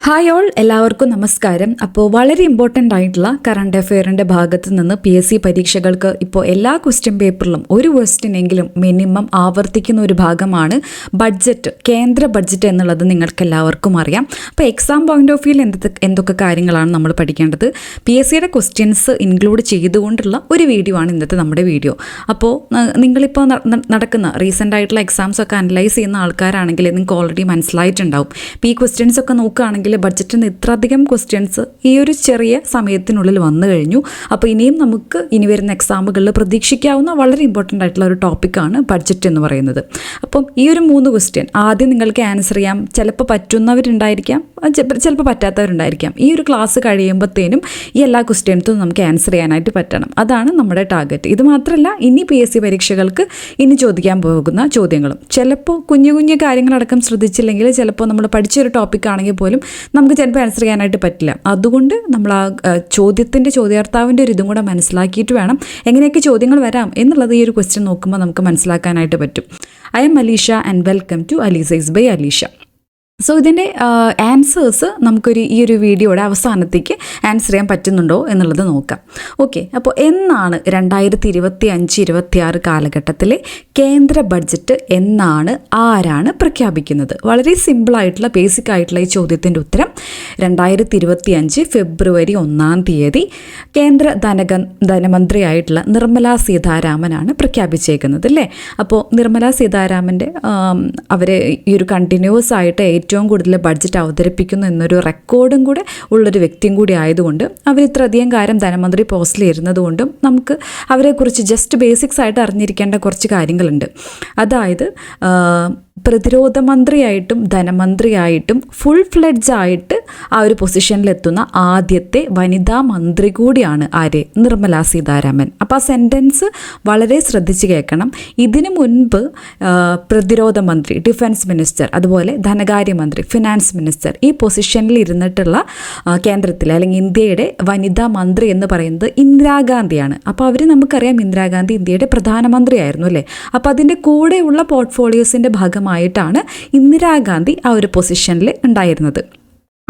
Hi all, എല്ലാവർക്കും നമസ്കാരം. അപ്പോൾ വളരെ ഇമ്പോർട്ടൻ്റ് ആയിട്ടുള്ള കറണ്ട് അഫെയറിൻ്റെ ഭാഗത്ത് നിന്ന് PSC പരീക്ഷകൾക്ക് ഇപ്പോൾ എല്ലാ ക്വസ്റ്റ്യൻ പേപ്പറിലും ഒരു ക്വസ്റ്റ്യൻ എങ്കിലും മിനിമം ആവർത്തിക്കുന്ന ഒരു ഭാഗമാണ് ബഡ്ജറ്റ്, കേന്ദ്ര ബഡ്ജറ്റ് എന്നുള്ളത് നിങ്ങൾക്ക് എല്ലാവർക്കും അറിയാം. അപ്പോൾ എക്സാം പോയിന്റ് ഓഫ് വ്യൂവിൽ എന്തൊക്കെ കാര്യങ്ങളാണ് നമ്മൾ പഠിക്കേണ്ടത്, PSCയുടെ ക്വസ്റ്റ്യൻസ് ഇൻക്ലൂഡ് ചെയ്തുകൊണ്ടുള്ള ഒരു വീഡിയോ ആണ് ഇന്നത്തെ നമ്മുടെ വീഡിയോ. അപ്പോൾ നിങ്ങളിപ്പോൾ നടക്കുന്ന റീസെൻ്റ് ആയിട്ടുള്ള എക്സാംസ് ഒക്കെ അനലൈസ് ചെയ്യുന്ന ആൾക്കാരാണെങ്കിൽ നിങ്ങൾക്ക് ഓൾറെഡി മനസ്സിലായിട്ടുണ്ടാവും. ഇപ്പോൾ ഈ ക്വസ്റ്റ്യൻസ് ഒക്കെ നോക്കുകയാണെങ്കിൽ ബഡ്ജറ്റിൽ നിന്ന് ഇത്രയധികം ക്വസ്റ്റ്യൻസ് ഈ ഒരു ചെറിയ സമയത്തിനുള്ളിൽ വന്നു കഴിഞ്ഞു. അപ്പോൾ ഇനിയും നമുക്ക് ഇനി വരുന്ന എക്സാമുകളിൽ പ്രതീക്ഷിക്കാവുന്ന വളരെ ഇമ്പോർട്ടൻ്റ് ആയിട്ടുള്ള ഒരു ടോപ്പിക്കാണ് ബഡ്ജറ്റ് എന്ന് പറയുന്നത്. അപ്പം ഈ ഒരു 3 ക്വസ്റ്റ്യൻ ആദ്യം നിങ്ങൾക്ക് ആൻസർ ചെയ്യാം. ചിലപ്പോൾ പറ്റുന്നവരുണ്ടായിരിക്കാം, ചിലപ്പോൾ പറ്റാത്തവരുണ്ടായിരിക്കാം. ഈ ഒരു ക്ലാസ് കഴിയുമ്പോഴത്തേനും ഈ എല്ലാ ക്വസ്റ്റ്യൻസും നമുക്ക് ആൻസർ ചെയ്യാനായിട്ട് പറ്റണം. അതാണ് നമ്മുടെ ടാർഗറ്റ്. ഇത് മാത്രമല്ല, ഇനി PSC പരീക്ഷകൾക്ക് ഇനി ചോദിക്കാൻ പോകുന്ന ചോദ്യങ്ങളും ചിലപ്പോൾ കുഞ്ഞു കുഞ്ഞു കാര്യങ്ങളടക്കം ശ്രദ്ധിച്ചില്ലെങ്കിൽ ചിലപ്പോൾ നമ്മൾ പഠിച്ചൊരു ടോപ്പിക് ആണെങ്കിൽ പോലും നമുക്ക് ചിലപ്പോൾ ആൻസർ ചെയ്യാനായിട്ട് പറ്റില്ല. അതുകൊണ്ട് നമ്മൾ ആ ചോദ്യാർത്ഥാവിൻ്റെ ഒരു ഇതും കൂടെ മനസ്സിലാക്കിയിട്ട് വേണം എങ്ങനെയൊക്കെ ചോദ്യങ്ങൾ വരാം എന്നുള്ളത് ഈ ഒരു ക്വസ്റ്റ്യൻ നോക്കുമ്പോൾ നമുക്ക് മനസ്സിലാക്കാനായിട്ട് പറ്റും. I am Alisha and welcome to Alisize by Alisha. So ഇതിൻ്റെ ആൻസേഴ്സ് നമുക്കൊരു ഈ ഒരു വീഡിയോയുടെ അവസാനത്തേക്ക് ആൻസർ ചെയ്യാൻ പറ്റുന്നുണ്ടോ എന്നുള്ളത് നോക്കാം. ഓക്കെ, അപ്പോൾ എന്നാണ് 2025-26 കാലഘട്ടത്തിലെ കേന്ദ്ര ബഡ്ജറ്റ് എന്നാണ്, ആരാണ് പ്രഖ്യാപിക്കുന്നത്? വളരെ സിമ്പിളായിട്ടുള്ള ബേസിക് ആയിട്ടുള്ള ഈ ചോദ്യത്തിൻ്റെ ഉത്തരം 2025 ഫെബ്രുവരി 1-ാം തീയതി കേന്ദ്ര ധനമന്ത്രിയായിട്ടുള്ള നിർമ്മല സീതാരാമനാണ് പ്രഖ്യാപിച്ചേക്കുന്നത് അല്ലേ. അപ്പോൾ നിർമ്മല സീതാരാമൻ്റെ അവർ ഈ ഒരു കണ്ടിന്യൂസ് ആയിട്ട് ഏറ്റവും കൂടുതൽ ബഡ്ജറ്റ് അവതരിപ്പിക്കുന്നു എന്നൊരു റെക്കോർഡും കൂടെ ഉള്ളൊരു വ്യക്തിയും കൂടി ആയതുകൊണ്ട്, അവർ ഇത്രയധികം കാലം ധനമന്ത്രി പോസ്റ്റിൽ ഇരുന്നതുകൊണ്ടും നമുക്ക് അവരെക്കുറിച്ച് ജസ്റ്റ് ബേസിക്സ് ആയിട്ട് അറിഞ്ഞിരിക്കേണ്ട കുറച്ച് കാര്യങ്ങളുണ്ട്. അതായത് പ്രതിരോധ മന്ത്രിയായിട്ടും ധനമന്ത്രിയായിട്ടും ഫുൾ ഫ്ലെഡ്ജ് ആയിട്ട് ആ ഒരു പൊസിഷനിലെത്തുന്ന ആദ്യത്തെ വനിതാ മന്ത്രി കൂടിയാണ് ആര്? നിർമ്മല സീതാരാമൻ. അപ്പോൾ ആ സെൻറ്റൻസ് വളരെ ശ്രദ്ധിച്ച് കേൾക്കണം. ഇതിനു മുൻപ് പ്രതിരോധ മന്ത്രി, ഡിഫൻസ് മിനിസ്റ്റർ, അതുപോലെ ധനകാര്യമന്ത്രി, ഫിനാൻസ് മിനിസ്റ്റർ, ഈ പൊസിഷനിൽ ഇരുന്നിട്ടുള്ള കേന്ദ്രത്തിലെ അല്ലെങ്കിൽ ഇന്ത്യയുടെ വനിതാ മന്ത്രി എന്ന് പറയുന്നത് ഇന്ദിരാഗാന്ധിയാണ്. അപ്പോൾ അവർ നമുക്കറിയാം ഇന്ദിരാഗാന്ധി ഇന്ത്യയുടെ പ്രധാനമന്ത്രിയായിരുന്നു അല്ലേ. അപ്പോൾ അതിൻ്റെ കൂടെയുള്ള പോർട്ട്ഫോളിയോസിൻ്റെ ഭാഗമായിട്ടാണ് ഇന്ദിരാഗാന്ധി ആ ഒരു പൊസിഷനിൽ ഉണ്ടായിരുന്നത്.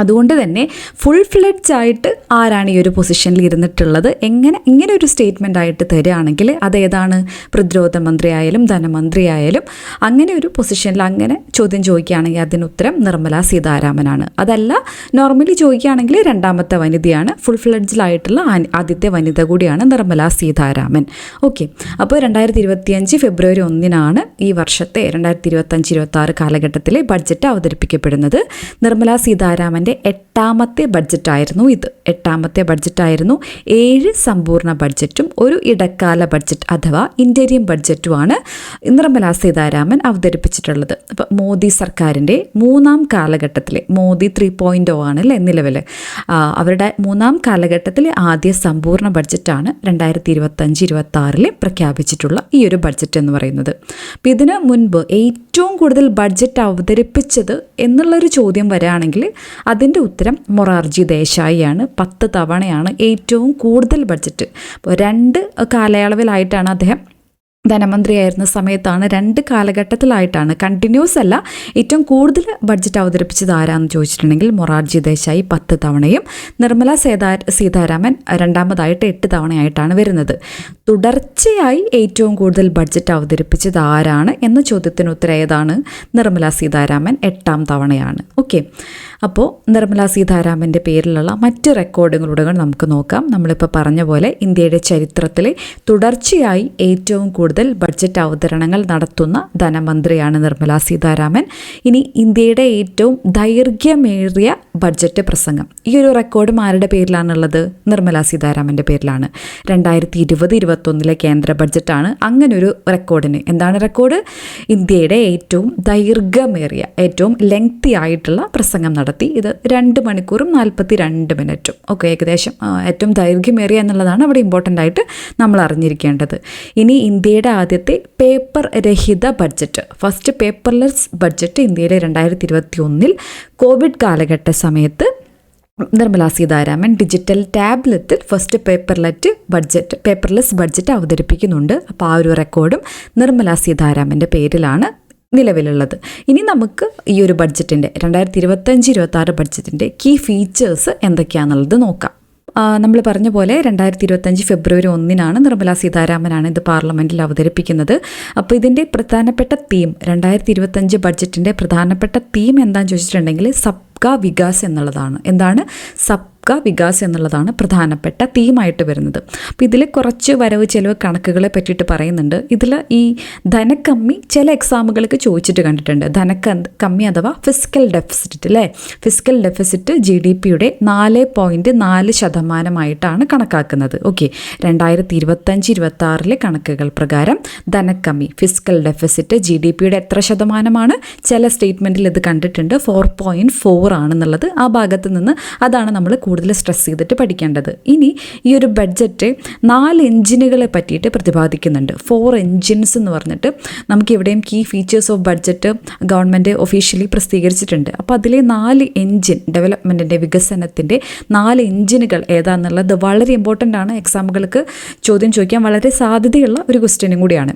അതുകൊണ്ട് തന്നെ ഫുൾ ഫ്ലെഡ്ജ് ആയിട്ട് ആരാണ് ഈ ഒരു പൊസിഷനിൽ ഇരുന്നിട്ടുള്ളത്? ഇങ്ങനെ ഒരു സ്റ്റേറ്റ്മെൻ്റ് ആയിട്ട് തരികയാണെങ്കിൽ അതേതാണ്? പ്രതിരോധ മന്ത്രി ആയാലും ധനമന്ത്രി ആയാലും അങ്ങനെ ഒരു പൊസിഷനിൽ അങ്ങനെ ചോദ്യം ചോദിക്കുകയാണെങ്കിൽ അതിന് ഉത്തരം നിർമ്മല സീതാരാമനാണ്. അതല്ല, നോർമലി ചോദിക്കുകയാണെങ്കിൽ രണ്ടാമത്തെ വനിതയാണ്, ഫുൾ ഫ്ലെഡ്ജിലായിട്ടുള്ള ആദ്യത്തെ വനിത കൂടിയാണ് നിർമ്മല സീതാരാമൻ. ഓക്കെ, അപ്പോൾ 2025 ഫെബ്രുവരി 1-നാണ് ഈ വർഷത്തെ 2025-26 കാലഘട്ടത്തിലെ ബഡ്ജറ്റ് അവതരിപ്പിക്കപ്പെടുന്നത്. നിർമ്മല സീതാരാമൻ 8ാമത്തെ ബഡ്ജറ്റായിരുന്നു ഇത്. 8ാമത്തെ ബഡ്ജറ്റായിരുന്നു. 7 സമ്പൂർണ്ണ ബഡ്ജറ്റും ഒരു ഇടക്കാല ബഡ്ജറ്റ് അഥവാ ഇൻ്റരിയം ബഡ്ജറ്റുമാണ് നിർമ്മല സീതാരാമൻ അവതരിപ്പിച്ചിട്ടുള്ളത്. അപ്പോൾ മോദി സർക്കാരിൻ്റെ 3-ാം കാലഘട്ടത്തിലെ, മോദി 3.0 ആണല്ലേ നിലവിൽ, അവരുടെ 3-ാം കാലഘട്ടത്തിലെ ആദ്യ സമ്പൂർണ്ണ ബഡ്ജറ്റാണ് 2025-26 പ്രഖ്യാപിച്ചിട്ടുള്ള ഈ ഒരു ബഡ്ജറ്റ് എന്ന് പറയുന്നത്. അപ്പോൾ ഇതിന് മുൻപ് ഏറ്റവും കൂടുതൽ ബഡ്ജറ്റ് അവതരിപ്പിച്ചത് എന്നുള്ളൊരു ചോദ്യം വരികയാണെങ്കിൽ അതിൻ്റെ ഉത്തരം മൊറാർജി ദേശായിയാണ്. 10 തവണയാണ് ഏറ്റവും കൂടുതൽ ബഡ്ജറ്റ്. അപ്പോൾ 2 കാലയളവിലായിട്ടാണ് അദ്ദേഹം ധനമന്ത്രിയായിരുന്ന സമയത്താണ്, 2 കാലഘട്ടത്തിലായിട്ടാണ്, കണ്ടിന്യൂസ് അല്ല. ഏറ്റവും കൂടുതൽ ബഡ്ജറ്റ് അവതരിപ്പിച്ചത് ആരാന്ന് ചോദിച്ചിട്ടുണ്ടെങ്കിൽ മൊറാർജി ദേശായി 10 തവണയും നിർമ്മല സീതാരാമൻ രണ്ടാമതായിട്ട് 8 തവണയായിട്ടാണ് വരുന്നത്. തുടർച്ചയായി ഏറ്റവും കൂടുതൽ ബഡ്ജറ്റ് അവതരിപ്പിച്ചത് ആരാണ് എന്ന ചോദ്യത്തിന് ഉത്തരം ഏതാണ്? നിർമ്മല സീതാരാമൻ 8ാം തവണയാണ്. ഓക്കെ, അപ്പോൾ നിർമ്മല സീതാരാമൻ്റെ പേരിലുള്ള മറ്റ് റെക്കോർഡുകളുടെ നമുക്ക് നോക്കാം. നമ്മളിപ്പോൾ പറഞ്ഞ പോലെ ഇന്ത്യയുടെ ചരിത്രത്തിലെ തുടർച്ചയായി ഏറ്റവും കൂടുതൽ ബഡ്ജറ്റ് അവതരണങ്ങൾ നടത്തുന്ന ധനമന്ത്രിയാണ് നിർമ്മല സീതാരാമൻ. ഇനി ഇന്ത്യയുടെ ഏറ്റവും ദൈർഘ്യമേറിയ ബഡ്ജറ്റ് പ്രസംഗം, ഈ ഒരു റെക്കോർഡും ആരുടെ പേരിലാണുള്ളത്? നിർമ്മല സീതാരാമൻ്റെ പേരിലാണ്. 2020-21 കേന്ദ്ര ബഡ്ജറ്റാണ്. അങ്ങനൊരു റെക്കോർഡിന് എന്താണ് റെക്കോർഡ്? ഇന്ത്യയുടെ ഏറ്റവും ദൈർഘ്യമേറിയ, ഏറ്റവും ലെങ്തി ആയിട്ടുള്ള പ്രസംഗം നടത്തി. ഇത് 2 മണിക്കൂറും 42 മിനിറ്റും. ഓക്കെ, ഏകദേശം ഏറ്റവും ദൈർഘ്യമേറിയ എന്നുള്ളതാണ് അവിടെ ഇമ്പോർട്ടൻ്റ് ആയിട്ട് നമ്മൾ അറിഞ്ഞിരിക്കേണ്ടത്. ഇനി ഇന്ത്യയുടെ ആദ്യത്തെ പേപ്പർ രഹിത ബഡ്ജറ്റ്, ഫസ്റ്റ് പേപ്പർലെസ് ബഡ്ജറ്റ് ഇന്ത്യയിലെ 2021 കോവിഡ് കാലഘട്ട സമയത്ത് നിർമ്മല സീതാരാമൻ ഡിജിറ്റൽ ടാബ്ലറ്റിൽ ഫസ്റ്റ് പേപ്പർലെസ് ബഡ്ജറ്റ് അവതരിപ്പിക്കുന്നുണ്ട്. അപ്പോൾ ആ ഒരു റെക്കോർഡും നിർമ്മല സീതാരാമൻ്റെ പേരിലാണ്. നിലവിലുള്ളത്. ഇനി നമുക്ക് ഈ ഒരു ബഡ്ജറ്റിൻ്റെ 2025-26 ബഡ്ജറ്റിൻ്റെ കീ ഫീച്ചേഴ്സ് എന്തൊക്കെയാണെന്നുള്ളത് നോക്കാം. നമ്മൾ പറഞ്ഞ പോലെ 2025 ഫെബ്രുവരി 1 നിർമ്മലാ സീതാരാമനാണ് ഇത് പാർലമെൻറ്റിൽ അവതരിപ്പിക്കുന്നത്. അപ്പോൾ ഇതിൻ്റെ പ്രധാനപ്പെട്ട തീം 2025 ബഡ്ജറ്റിൻ്റെ പ്രധാനപ്പെട്ട തീം എന്താണെന്ന് ചോദിച്ചിട്ടുണ്ടെങ്കിൽ സബ്കാ വികാസ് എന്നുള്ളതാണ്. എന്താണ്? സബ്കാ വികാസ് എന്നുള്ളതാണ് പ്രധാനപ്പെട്ട തീമായിട്ട് വരുന്നത്. അപ്പോൾ ഇതിൽ കുറച്ച് വരവ് ചെലവ് കണക്കുകളെ പറ്റിയിട്ട് പറയുന്നുണ്ട്. ഇതിൽ ഈ ധനക്കമ്മി ചില എക്സാമുകൾക്ക് ചോദിച്ചിട്ട് കണ്ടിട്ടുണ്ട്. ധനക്കമ്മി അഥവാ ഫിസ്ക്കൽ ഡെഫിസിറ്റ് അല്ലേ, ഫിസ്ക്കൽ ഡെഫിസിറ്റ് GDPയുടെ 4.4% കണക്കാക്കുന്നത്. ഓക്കെ, 2025-26 കണക്കുകൾ പ്രകാരം ധനക്കമ്മി ഫിസ്ക്കൽ ഡെഫിസിറ്റ് GDPയുടെ എത്ര ശതമാനമാണ്? ചില സ്റ്റേറ്റ്മെൻറ്റിൽ ഇത് കണ്ടിട്ടുണ്ട് 4.4 ആണെന്നുള്ളത്. ആ ഭാഗത്ത് നിന്ന് അതാണ് നമ്മൾ കൂടുതൽ സ്ട്രെസ് ചെയ്തിട്ട് പഠിക്കേണ്ടത്. ഇനി ഈ ഒരു ബഡ്ജറ്റ് 4 എഞ്ചിനുകളെ പറ്റിയിട്ട് പ്രതിപാദിക്കുന്നുണ്ട്. 4 എഞ്ചിൻസ് എന്ന് പറഞ്ഞിട്ട് നമുക്ക് ഇവിടെയും key features of budget government officially പ്രസിദ്ധീകരിച്ചിട്ടുണ്ട്. അപ്പോൾ അതിലെ 4 എഞ്ചിൻ ഡെവലപ്മെൻറ്റിൻ്റെ വികസനത്തിൻ്റെ 4 എഞ്ചിനുകൾ ഏതാണെന്നുള്ളത് വളരെ ഇമ്പോർട്ടൻ്റ് ആണ്. എക്സാമുകൾക്ക് ചോദ്യം ചോദിക്കാൻ വളരെ സാധ്യതയുള്ള ഒരു ക്വസ്റ്റ്യനും കൂടിയാണ്.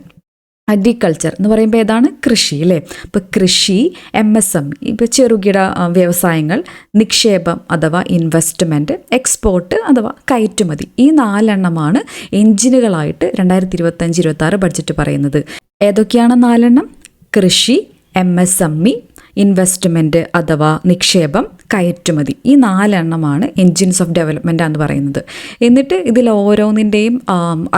അഗ്രികൾച്ചർ എന്ന് പറയുമ്പോൾ ഏതാണ്? കൃഷി അല്ലേ. ഇപ്പോൾ കൃഷി, MSME ഇപ്പോൾ ചെറുകിട വ്യവസായങ്ങൾ, നിക്ഷേപം അഥവാ ഇൻവെസ്റ്റ്മെൻറ്റ്, എക്സ്പോർട്ട് അഥവാ കയറ്റുമതി, ഈ 4 എഞ്ചിനുകളായിട്ട് 2025-26 ബഡ്ജറ്റ് പറയുന്നത്. ഏതൊക്കെയാണ് 4? കൃഷി, MSME, ഇൻവെസ്റ്റ്മെൻറ്റ് അഥവാ നിക്ഷേപം, കയറ്റുമതി, ഈ 4 എൻജിൻസ് ഓഫ് ഡെവലപ്മെൻ്റ് എന്ന് പറയുന്നത്. എന്നിട്ട് ഇതിൽ ഓരോന്നിൻ്റെയും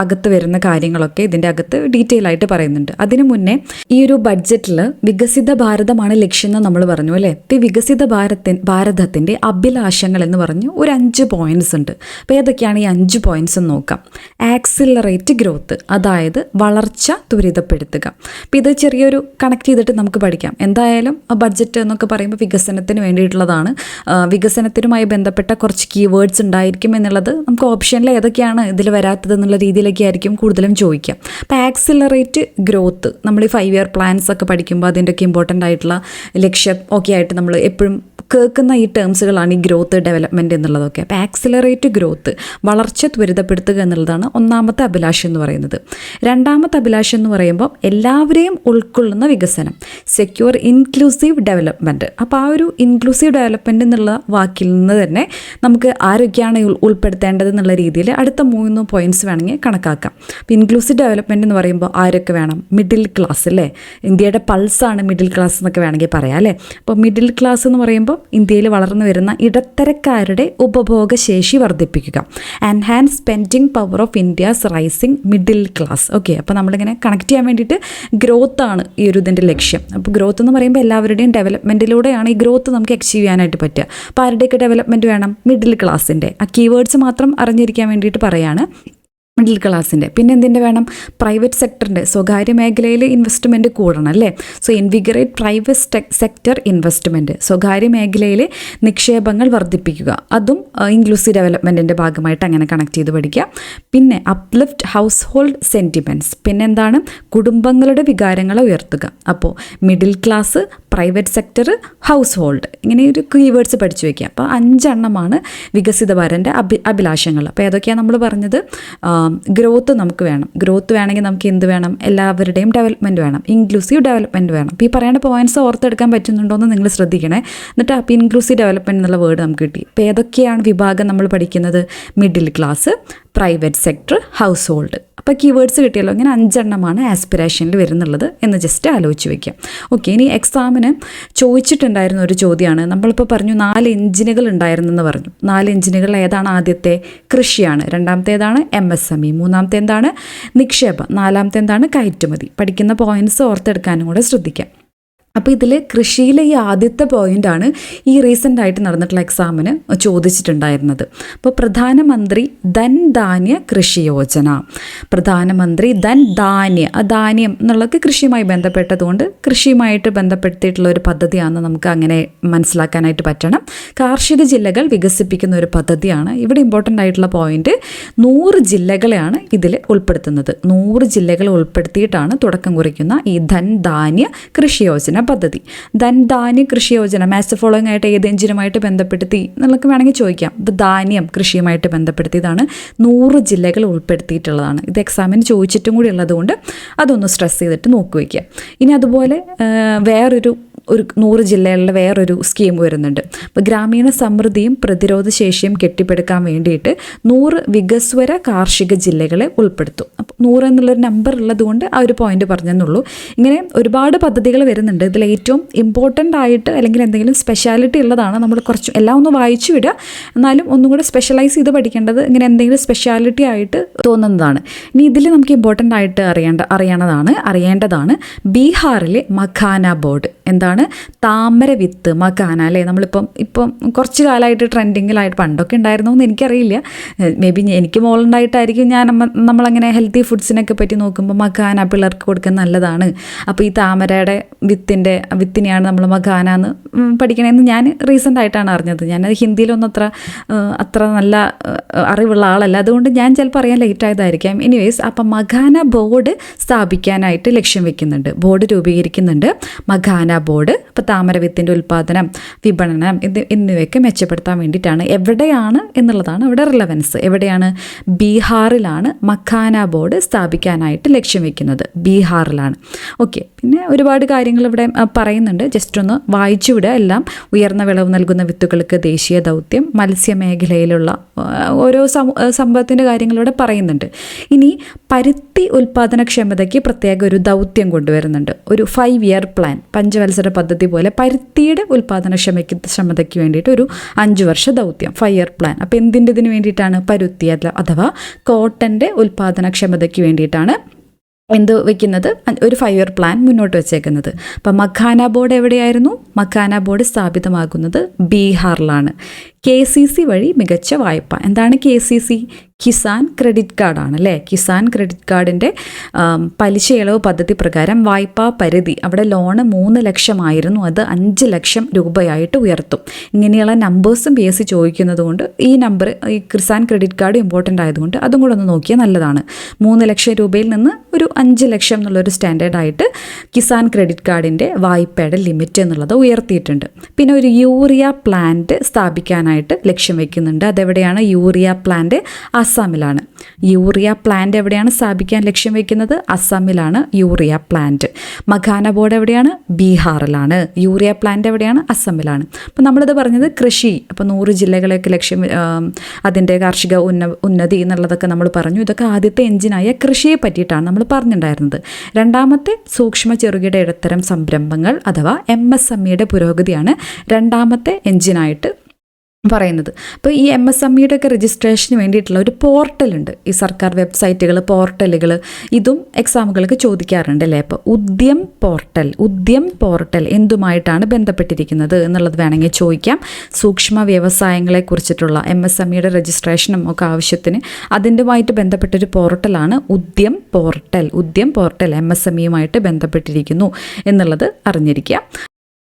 അകത്ത് വരുന്ന കാര്യങ്ങളൊക്കെ ഇതിൻ്റെ അകത്ത് ഡീറ്റെയിൽ ആയിട്ട് പറയുന്നുണ്ട്. അതിനു മുന്നേ ഈ ഒരു ബഡ്ജറ്റിൽ വികസിത ഭാരതമാണ് ലക്ഷ്യം എന്ന് നമ്മൾ പറഞ്ഞു അല്ലേ. ഇപ്പോൾ ഈ വികസിത ഭാരതത്തിൻ്റെ അഭിലാഷങ്ങൾ എന്ന് പറഞ്ഞ് ഒരു 5 പോയിൻറ്റ്സ് ഉണ്ട്. അപ്പോൾ ഏതൊക്കെയാണ് ഈ 5 പോയിൻറ്റ്സ് എന്ന് നോക്കാം. ആക്സിലറേറ്റ് ഗ്രോത്ത്, അതായത് വളർച്ച ത്വരിതപ്പെടുത്തുക. അപ്പോൾ ഇത് ചെറിയൊരു കണക്ട് ചെയ്തിട്ട് നമുക്ക് പഠിക്കാം. എന്തായാലും ബഡ്ജറ്റ് എന്നൊക്കെ പറയുമ്പോൾ വികസനത്തിന് വേണ്ടിയിട്ടുള്ളതാണ്. വികസനത്തിനുമായി ബന്ധപ്പെട്ട കുറച്ച് കീവേഡ്സ് ഉണ്ടായിരിക്കും എന്നുള്ളത് നമുക്ക് ഓപ്ഷനിൽ ഏതൊക്കെയാണ് ഇതിൽ വരാത്തത് എന്നുള്ള രീതിയിലൊക്കെ ആയിരിക്കും കൂടുതലും ചോദിക്കുക. അപ്പോൾ ആക്സിലറേറ്റ് ഗ്രോത്ത് നമ്മൾ ഈ 5 ഇയർ പ്ലാൻസ് ഒക്കെ പഠിക്കുമ്പോൾ അതിൻ്റെയൊക്കെ ഇമ്പോർട്ടൻ്റ് ആയിട്ടുള്ള ലക്ഷ്യം ഒക്കെ ആയിട്ട് നമ്മൾ എപ്പോഴും കേൾക്കുന്ന ഈ ടേംസുകളാണ് ഈ ഗ്രോത്ത്, ഡെവലപ്മെൻറ്റ് എന്നുള്ളതൊക്കെ. അപ്പോൾ ആക്സിലറേറ്റ് ഗ്രോത്ത്, വളർച്ച ത്വരിതപ്പെടുത്തുക എന്നുള്ളതാണ് ഒന്നാമത്തെ അഭിലാഷം എന്ന് പറയുന്നത്. രണ്ടാമത്തെ അഭിലാഷം എന്ന് പറയുമ്പോൾ എല്ലാവരെയും ഉൾക്കൊള്ളുന്ന വികസനം, സെക്യൂർ ഇൻക്ലൂസീവ് ഡെവലപ്മെൻറ്റ്. അപ്പോൾ ആ ഒരു ഇൻക്ലൂസീവ് ഡെവലപ്മെൻറ്റ് എന്നുള്ള വാക്കിൽ നിന്ന് തന്നെ നമുക്ക് ആരൊക്കെയാണ് ഉൾപ്പെടുത്തേണ്ടത് എന്നുള്ള രീതിയിൽ അടുത്ത 3 പോയിൻറ്റ്സ് വേണമെങ്കിൽ കണക്കാക്കാം. അപ്പോൾ ഇൻക്ലൂസീവ് ഡെവലപ്മെൻറ്റ് എന്ന് പറയുമ്പോൾ ആരൊക്കെ വേണം? മിഡിൽ ക്ലാസ് അല്ലേ, ഇന്ത്യയുടെ പൾസാണ് മിഡിൽ ക്ലാസ് എന്നൊക്കെ വേണമെങ്കിൽ പറയാം അല്ലേ. അപ്പോൾ മിഡിൽ ക്ലാസ് എന്ന് പറയുമ്പോൾ ഇന്ത്യയിൽ വളർന്നു വരുന്ന ഇടത്തരക്കാരുടെ ഉപഭോഗശേഷി വർദ്ധിപ്പിക്കുക. Enhance spending power of India's rising middle class. Okay, അപ്പോൾ നമ്മളിങ്ങനെ കണക്ട് ചെയ്യാൻ വേണ്ടിയിട്ട് ഗ്രോത്താണ് ഈ ഒരു ഇതിൻ്റെ ലക്ഷ്യം. അപ്പോൾ ഗ്രോത്ത് എന്ന് പറയുമ്പോൾ എല്ലാവരുടെയും ഡെവലപ്മെൻറ്റിലൂടെയാണ് ഈ ഗ്രോത്ത് നമുക്ക് അച്ചീവ് ചെയ്യാനായിട്ട് പറ്റുക. അപ്പോൾ ആരുടെയൊക്കെ ഡെവലപ്മെൻറ്റ് വേണം? മിഡിൽ ക്ലാസ്സിൻ്റെ. ആ കീവേഡ്സ് മാത്രം അറിഞ്ഞിരിക്കാൻ വേണ്ടിയിട്ട് പറയാണ്. മിഡിൽ ക്ലാസ്സിൻ്റെ. പിന്നെ എന്തിൻ്റെ വേണം? പ്രൈവറ്റ് സെക്ടറിൻ്റെ, സ്വകാര്യ മേഖലയിൽ ഇൻവെസ്റ്റ്മെൻറ്റ് കൂടണം അല്ലേ. സോ ഇൻവിഗറേറ്റ് പ്രൈവറ്റ് സെക്ടർ ഇൻവെസ്റ്റ്മെൻറ്റ്, സ്വകാര്യ മേഖലയിൽ നിക്ഷേപങ്ങൾ വർദ്ധിപ്പിക്കുക. അതും ഇൻക്ലൂസീവ് ഡെവലപ്മെൻറ്റിൻ്റെ ഭാഗമായിട്ട് അങ്ങനെ കണക്ട് ചെയ്ത് പഠിക്കുക. പിന്നെ അപ്ലിഫ്റ്റ് ഹൗസ് ഹോൾഡ് സെൻറ്റിമെൻറ്റ്സ്, പിന്നെ എന്താണ്? കുടുംബങ്ങളുടെ വികാരങ്ങളെ ഉയർത്തുക. അപ്പോൾ middle class, private sector, house hold, ഇങ്ങനെ ഒരു കീവേഡ്സ് പഠിച്ചു വയ്ക്കുക. അപ്പോൾ 5 വികസിത ഭാരതൻ്റെ അഭിലാഷങ്ങൾ. അപ്പോൾ ഏതൊക്കെയാണ് നമ്മൾ പറഞ്ഞത്? ഗ്രോത്ത് നമുക്ക് വേണം. ഗ്രോത്ത് വേണമെങ്കിൽ നമുക്ക് എന്ത് വേണം? എല്ലാവരുടെയും ഡെവലപ്മെൻറ്റ് വേണം, ഇൻക്ലൂസീവ് ഡെവലപ്മെൻറ്റ് വേണം. അപ്പോൾ ഈ പറയേണ്ട പോയിൻറ്റ്സ് ഓർത്തെടുക്കാൻ പറ്റുന്നുണ്ടോ എന്ന് നിങ്ങൾ ശ്രദ്ധിക്കണേ. എന്നിട്ട് അപ്പോൾ ഇൻക്ലൂസീവ് ഡെവലപ്മെൻറ്റ് എന്നുള്ള വേർഡ് നമുക്ക് കിട്ടി. അപ്പോൾ ഏതൊക്കെയാണ് വിഭാഗം നമ്മൾ പഠിക്കുന്നത്? Middle class, private sector, house hold. അപ്പോൾ കീവേഡ്സ് കിട്ടിയല്ലോ. ഇങ്ങനെ 5 ആസ്പിറേഷനിൽ വരുന്നുള്ളത് എന്ന് ജസ്റ്റ് ആലോചിച്ച് വയ്ക്കാം. ഓക്കെ, ഇനി എക്സാമിന് ചോദിച്ചിട്ടുണ്ടായിരുന്ന ഒരു ചോദ്യമാണ്. നമ്മളിപ്പോൾ പറഞ്ഞു 4 എഞ്ചിനുകൾ ഉണ്ടായിരുന്നെന്ന് പറഞ്ഞു. 4 എഞ്ചിനുകൾ ഏതാണ്? ആദ്യത്തെ കൃഷിയാണ്, രണ്ടാമത്തെ ഏതാണ്? MSME, മൂന്നാമത്തെ എന്താണ്? നിക്ഷേപം, നാലാമത്തെ എന്താണ്? കയറ്റുമതി. പഠിക്കുന്ന പോയിൻറ്റ്സ് ഓർത്തെടുക്കാനും കൂടെ ശ്രദ്ധിക്കാം. അപ്പോൾ ഇതിൽ കൃഷിയിലെ ഈ ആദ്യത്തെ പോയിൻ്റാണ് ഈ റീസെൻ്റായിട്ട് നടന്നിട്ടുള്ള എക്സാമിന് ചോദിച്ചിട്ടുണ്ടായിരുന്നത്. അപ്പോൾ പ്രധാനമന്ത്രി ധൻ ധാന്യ കൃഷി യോജന, പ്രധാനമന്ത്രി ധൻ ധാന്യ, ധാന്യം എന്നുള്ളത് കൃഷിയുമായി ബന്ധപ്പെട്ടതുകൊണ്ട് കൃഷിയുമായിട്ട് ബന്ധപ്പെടുത്തിയിട്ടുള്ള ഒരു പദ്ധതിയാണെന്ന് നമുക്ക് അങ്ങനെ മനസ്സിലാക്കാനായിട്ട് പറ്റണം. കാർഷിക ജില്ലകൾ വികസിപ്പിക്കുന്ന ഒരു പദ്ധതിയാണ്. ഇവിടെ ഇമ്പോർട്ടൻ്റ് ആയിട്ടുള്ള പോയിന്റ് 100 ജില്ലകളെയാണ് ഇതിൽ ഉൾപ്പെടുത്തുന്നത്. 100 ജില്ലകൾ ഉൾപ്പെടുത്തിയിട്ടാണ് തുടക്കം കുറിക്കുന്ന ഈ ധൻ ധാന്യ കൃഷി യോജന പദ്ധതി. ധാന്യ കൃഷി യോജന മാച്ച് ഫോളോയിങ് ആയിട്ട് ഏത് എഞ്ചിനുമായിട്ട് ബന്ധപ്പെടുത്തി എന്നുള്ളതൊക്കെ വേണമെങ്കിൽ ചോദിക്കാം. ഇത് ധാന്യം കൃഷിയുമായിട്ട് ബന്ധപ്പെടുത്തിയതാണ്. 100 ജില്ലകൾ ഉൾപ്പെടുത്തിയിട്ടുള്ളതാണ്. ഇത് എക്സാമിന് ചോദിച്ചിട്ടും കൂടി ഉള്ളതുകൊണ്ട് അതൊന്ന് സ്ട്രെസ് ചെയ്തിട്ട് നോക്കി വയ്ക്കുക. ഇനി അതുപോലെ വേറൊരു 100 ജില്ലകളിലെ വേറൊരു സ്കീം വരുന്നുണ്ട്. അപ്പോൾ ഗ്രാമീണ സമൃദ്ധിയും പ്രതിരോധ ശേഷിയും കെട്ടിപ്പടുക്കാൻ വേണ്ടിയിട്ട് 100 വികസ്വര കാർഷിക ജില്ലകളെ ഉൾപ്പെടുത്തും. അപ്പോൾ 100 എന്നുള്ളൊരു നമ്പർ ഉള്ളതുകൊണ്ട് ആ ഒരു പോയിന്റ് പറഞ്ഞെന്നുള്ളൂ. ഇങ്ങനെ ഒരുപാട് പദ്ധതികൾ വരുന്നുണ്ട്. ഇതിൽ ഏറ്റവും ഇമ്പോർട്ടൻ്റ് ആയിട്ട് അല്ലെങ്കിൽ എന്തെങ്കിലും സ്പെഷ്യാലിറ്റി ഉള്ളതാണ് നമ്മൾ കുറച്ച് എല്ലാം ഒന്ന് വായിച്ചു വിടുക, എന്നാലും ഒന്നും കൂടെ സ്പെഷ്യലൈസ് ചെയ്ത് പഠിക്കേണ്ടത് ഇങ്ങനെ എന്തെങ്കിലും സ്പെഷ്യാലിറ്റി ആയിട്ട് തോന്നുന്നതാണ്. ഇനി ഇതിൽ നമുക്ക് ഇമ്പോർട്ടൻ്റ് ആയിട്ട് അറിയേണ്ടതാണ് ബീഹാറിലെ മഖാന ബോർഡ്. എന്താണ് താമര വിത്ത് മഖാന അല്ലേ? ഇപ്പം കുറച്ച് കാലമായിട്ട് ട്രെൻഡിങ്ങിലായിട്ട് പണ്ടൊക്കെ ഉണ്ടായിരുന്നു എന്ന് എനിക്കറിയില്ല. മേ ബി എനിക്ക് മോളുണ്ടായിട്ടായിരിക്കും നമ്മളങ്ങനെ ഹെൽത്തി ഫുഡ്സിനൊക്കെ പറ്റി നോക്കുമ്പോൾ മഖാന പിള്ളേർക്ക് കൊടുക്കാൻ നല്ലതാണ്. അപ്പോൾ ഈ താമരയുടെ വിത്തിനെയാണ് നമ്മൾ മഖാന എന്ന് പഠിക്കണമെന്ന് ഞാൻ റീസെൻ്റ് ആയിട്ടാണ് അറിഞ്ഞത്. ഞാനത് ഹിന്ദിയിലൊന്നും അത്ര നല്ല അറിവുള്ള ആളല്ല, അതുകൊണ്ട് ഞാൻ ചിലപ്പോൾ അറിയാൻ ലേറ്റ് ആയതായിരിക്കാം. എനിവേസ്, അപ്പം മഖാന ബോർഡ് സ്ഥാപിക്കാനായിട്ട് ലക്ഷ്യം വെക്കുന്നുണ്ട്. ബോർഡ് രൂപീകരിക്കുന്നുണ്ട്, മഖാന ബോർഡ്. അപ്പോൾ താമരവിത്തിൻ്റെ ഉൽപ്പാദനം, വിപണനം എന്നിവയൊക്കെ മെച്ചപ്പെടുത്താൻ വേണ്ടിയിട്ടാണ്. എവിടെയാണ് എന്നുള്ളതാണ് അവിടെ റിലവൻസ്. എവിടെയാണ്? ബീഹാറിലാണ് മഖാന ബോർഡ് സ്ഥാപിക്കാനായിട്ട് ലക്ഷ്യം വെക്കുന്നത്. ബീഹാറിലാണ്. ഓക്കെ, പിന്നെ ഒരുപാട് കാര്യങ്ങൾ ഇവിടെ പറയുന്നുണ്ട്. ജസ്റ്റ് ഒന്ന് വായിച്ചു വിടുക എല്ലാം. ഉയർന്ന വിളവ് നൽകുന്ന വിത്തുകൾക്ക് ദേശീയ ദൗത്യം, മത്സ്യമേഖലയിലുള്ള ഓരോ സംഭവത്തിൻ്റെ കാര്യങ്ങളിവിടെ പറയുന്നുണ്ട്. ഇനി പരുത്തി ഉൽപ്പാദനക്ഷമതയ്ക്ക് പ്രത്യേക ഒരു ദൗത്യം കൊണ്ടുവരുന്നുണ്ട്. ഒരു 5 ഇയർ പ്ലാൻ, പഞ്ചവത്സര പദ്ധതി പോലെ പരുത്തിയുടെ ഉൽപ്പാദനക്ഷമതയ്ക്ക് വേണ്ടിയിട്ട് ഒരു 5 വർഷ ദൗത്യം, 5 ഇയർ പ്ലാൻ. അപ്പോൾ ഇതിന് വേണ്ടിയിട്ടാണ്? പരുത്തി അഥവാ കോട്ടൻ്റെ ഉൽപ്പാദനക്ഷമതയ്ക്ക് വേണ്ടിയിട്ടാണ് വെക്കുന്നത് ഒരു 5 ഇയർ പ്ലാൻ മുന്നോട്ട് വെച്ചേക്കുന്നത്. അപ്പം മഖാന ബോർഡ് എവിടെയായിരുന്നു? മഖാന ബോർഡ് സ്ഥാപിതമാകുന്നത് ബീഹാറിലാണ്. KCC വഴി മികച്ച വായ്പ. എന്താണ് KCC? കിസാൻ ക്രെഡിറ്റ് കാർഡാണ് അല്ലേ? കിസാൻ ക്രെഡിറ്റ് കാർഡിൻ്റെ പലിശ ഇളവ് പദ്ധതി പ്രകാരം വായ്പാ പരിധി അവിടെ ലോണ് 3 ലക്ഷമായിരുന്നു, അത് 5 ലക്ഷം രൂപയായിട്ട് ഉയർത്തും. ഇങ്ങനെയുള്ള നമ്പേഴ്സും PSC ചോദിക്കുന്നത് കൊണ്ട് ഈ നമ്പർ, ഈ കിസാൻ ക്രെഡിറ്റ് കാർഡ് ഇമ്പോർട്ടൻ്റ് ആയതുകൊണ്ട് അതും കൂടെ ഒന്ന് നോക്കിയാൽ നല്ലതാണ്. 3 ലക്ഷം രൂപയിൽ നിന്ന് ഒരു 5 ലക്ഷം എന്നുള്ളൊരു സ്റ്റാൻഡേർഡായിട്ട് കിസാൻ ക്രെഡിറ്റ് കാർഡിൻ്റെ വായ്പയുടെ ലിമിറ്റ് എന്നുള്ളത് ഉയർത്തിയിട്ടുണ്ട്. പിന്നെ ഒരു യൂറിയ പ്ലാന്റ് സ്ഥാപിക്കാനായിട്ട് ലക്ഷ്യം വയ്ക്കുന്നുണ്ട്. അതെവിടെയാണ്? യൂറിയ പ്ലാന്റ് അസ്സാമിലാണ്. യൂറിയ പ്ലാന്റ് എവിടെയാണ് സ്ഥാപിക്കാൻ ലക്ഷ്യം വയ്ക്കുന്നത്? അസ്സാമിലാണ് യൂറിയ പ്ലാന്റ്. മഖാന ബോർഡ് എവിടെയാണ്? ബീഹാറിലാണ്. യൂറിയ പ്ലാന്റ് എവിടെയാണ്? അസ്സാമിലാണ്. അപ്പോൾ നമ്മളിത് പറഞ്ഞത് കൃഷി. അപ്പോൾ 100 ജില്ലകളെയൊക്കെ ലക്ഷ്യം, അതിൻ്റെ കാർഷിക ഉന്നതി എന്നുള്ളതൊക്കെ നമ്മൾ പറഞ്ഞു. ഇതൊക്കെ ആദ്യത്തെ എഞ്ചിനായ കൃഷിയെ പറ്റിയിട്ടാണ് നമ്മൾ പറഞ്ഞിട്ടുണ്ടായിരുന്നത്. രണ്ടാമത്തെ സൂക്ഷ്മ ചെറുകിട ഇടത്തരം സംരംഭങ്ങൾ അഥവാ MSMEയുടെ പുരോഗതിയാണ് രണ്ടാമത്തെ എഞ്ചിനായിട്ട് പറയുന്നത്. അപ്പോൾ ഈ MSMEയുടെ ഒക്കെ രജിസ്ട്രേഷന് വേണ്ടിയിട്ടുള്ള ഒരു പോർട്ടലുണ്ട്. ഈ സർക്കാർ വെബ്സൈറ്റുകൾ, പോർട്ടലുകൾ, ഇതും എക്സാമുകൾക്ക് ചോദിക്കാറുണ്ട് അല്ലേ? അപ്പോൾ ഉദ്യം പോർട്ടൽ എന്തുമായിട്ടാണ് ബന്ധപ്പെട്ടിരിക്കുന്നത് എന്നുള്ളത് വേണമെങ്കിൽ ചോദിക്കാം. സൂക്ഷ്മ വ്യവസായങ്ങളെക്കുറിച്ചിട്ടുള്ള MSMEയുടെ രജിസ്ട്രേഷനും ഒക്കെ ആവശ്യത്തിന് അതിൻ്റെമായിട്ട് ബന്ധപ്പെട്ടൊരു പോർട്ടലാണ് ഉദ്യം പോർട്ടൽ. MSMEയുമായിട്ട് ബന്ധപ്പെട്ടിരിക്കുന്നു എന്നുള്ളത് അറിഞ്ഞിരിക്കുക.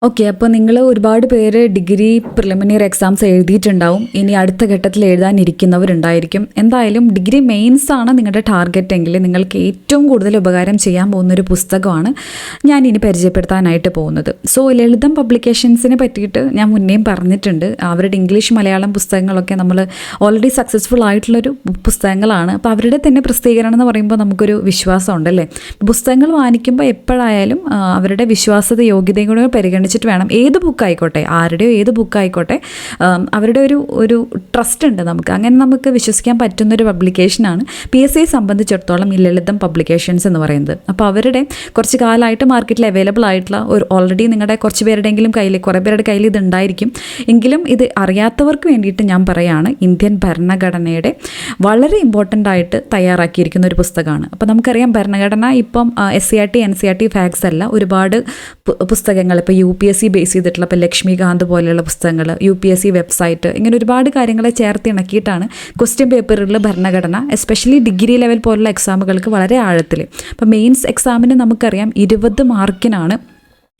ഓക്കെ, അപ്പോൾ നിങ്ങൾ ഒരുപാട് പേര് ഡിഗ്രി പ്രിലിമിനറി എക്സാംസ് എഴുതിയിട്ടുണ്ടാവും. ഇനി അടുത്ത ഘട്ടത്തിൽ എഴുതാനിരിക്കുന്നവരുണ്ടായിരിക്കും. എന്തായാലും ഡിഗ്രി മെയിൻസ് ആണ് നിങ്ങളുടെ ടാർഗറ്റ് എങ്കിൽ നിങ്ങൾക്ക് ഏറ്റവും കൂടുതൽ ഉപകാരം ചെയ്യാൻ പോകുന്നൊരു പുസ്തകമാണ് ഞാൻ ഇനി പരിചയപ്പെടുത്താനായിട്ട് പോകുന്നത്. സോ ലളിതം പബ്ലിക്കേഷൻസിനെ പറ്റിയിട്ട് ഞാൻ മുന്നേയും പറഞ്ഞിട്ടുണ്ട്. അവരുടെ ഇംഗ്ലീഷ് മലയാളം പുസ്തകങ്ങളൊക്കെ നമ്മൾ ഓൾറെഡി സക്സസ്ഫുൾ ആയിട്ടുള്ളൊരു പുസ്തകങ്ങളാണ്. അപ്പോൾ അവരുടെ തന്നെ പ്രസിദ്ധീകരണം എന്ന് പറയുമ്പോൾ നമുക്കൊരു വിശ്വാസം ഉണ്ടല്ലേ. പുസ്തകങ്ങൾ വാങ്ങിക്കുമ്പോൾ എപ്പോഴായാലും അവരുടെ വിശ്വാസത യോഗ്യതയും കൂടെ പരിഗണിച്ചിട്ട് വേണം. ഏത് ബുക്കായിക്കോട്ടെ, ആരുടെയോ ഏത് ബുക്കായിക്കോട്ടെ, അവരുടെ ഒരു ട്രസ്റ്റ് ഉണ്ട് നമുക്ക്. അങ്ങനെ നമുക്ക് വിശ്വസിക്കാൻ പറ്റുന്നൊരു പബ്ലിക്കേഷനാണ് PSCയെ സംബന്ധിച്ചിടത്തോളം ഈ ലളിതം പബ്ലിക്കേഷൻസ് എന്ന് പറയുന്നത്. അപ്പോൾ അവരുടെ കുറച്ച് കാലമായിട്ട് മാർക്കറ്റിൽ അവൈലബിൾ ആയിട്ടുള്ള ഓൾറെഡി നിങ്ങളുടെ കുറച്ച് പേരുടെയെങ്കിലും കയ്യിൽ, കുറേ പേരുടെ കയ്യിൽ ഇത് ഉണ്ടായിരിക്കും. എങ്കിലും ഇത് അറിയാത്തവർക്ക് വേണ്ടിയിട്ട് ഞാൻ പറയുകയാണ്, ഇന്ത്യൻ ഭരണഘടനയുടെ വളരെ ഇമ്പോർട്ടൻ്റ് ആയിട്ട് തയ്യാറാക്കിയിരിക്കുന്ന ഒരു പുസ്തകമാണ്. അപ്പോൾ നമുക്കറിയാം ഭരണഘടന ഇപ്പം SCERT NCERT ഫാക്ട്സ് അല്ല, ഒരുപാട് പുസ്തകങ്ങൾ ഇപ്പോൾ UPSC ബേസ് ചെയ്തിട്ടുള്ള, ഇപ്പോൾ ലക്ഷ്മികാന്ത് പോലെയുള്ള പുസ്തകങ്ങൾ, UPSC വെബ്സൈറ്റ്, ഇങ്ങനെ ഒരുപാട് കാര്യങ്ങളെ ചേർത്ത് ഇണക്കിയിട്ടാണ് ക്വസ്റ്റ്യൻ പേപ്പറിൽ ഭരണഘടന, എസ്പെഷ്യലി ഡിഗ്രി ലെവൽ പോലുള്ള എക്സാമുകൾക്ക് വളരെ ആഴത്തിൽ. ഇപ്പോൾ മെയിൻസ് എക്സാമിന് നമുക്കറിയാം 20 മാർക്കിനാണ്